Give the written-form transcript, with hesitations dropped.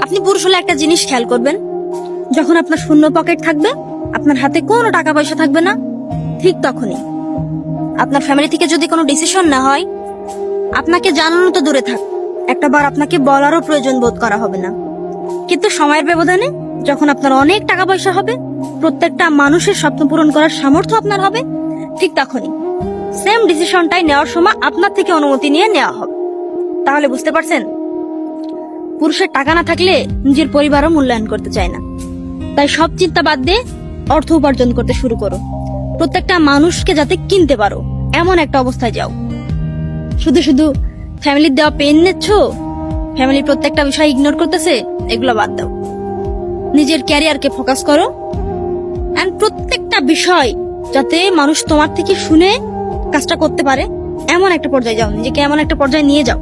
আপনি পুরুষ হলে একটা জিনিস খেয়াল করবেন, যখন আপনার শূন্য পকেট থাকবে, আপনার হাতে কোনো টাকা পয়সা থাকবে না, ঠিক তখনই আপনার ফ্যামিলি থেকে যদি কোনো ডিসিশন না হয়, আপনাকে জানানো তো দূরে থাক, একটা বার আপনাকে বলারও প্রয়োজন বোধ করা হবে না। কিন্তু সময়ের ব্যবধানে যখন আপনার অনেক টাকা পয়সা হবে, প্রত্যেকটা মানুষের স্বপ্ন পূরণ করার সামর্থ্য আপনার হবে, ঠিক তখনই সেম ডিসিশনটাই নেওয়ার সময় আপনার থেকে অনুমতি নিয়ে নেওয়া হবে। তাহলে বুঝতে পারছেন, পুরুষের টাকা না থাকলে নিজের পরিবারও মূল্যায়ন করতে চায় না। তাই সব চিন্তা বাদ দিয়ে অর্থ উপার্জন করতে শুরু করো, প্রত্যেকটা মানুষকে যাতে কিনতে পারো এমন একটা অবস্থায় যাও। শুধু শুধু ফ্যামিলির দেওয়া পেন নিচ্ছ, ফ্যামিলির প্রত্যেকটা বিষয় ইগনোর করতেছে, এগুলো বাদ দাও। নিজের ক্যারিয়ারকে ফোকাস করো, এন্ড প্রত্যেকটা বিষয় যাতে মানুষ তোমার থেকে শুনে কাজটা করতে পারে এমন একটা পর্যায়ে যাও, নিজেকে এমন একটা পর্যায়ে নিয়ে যাও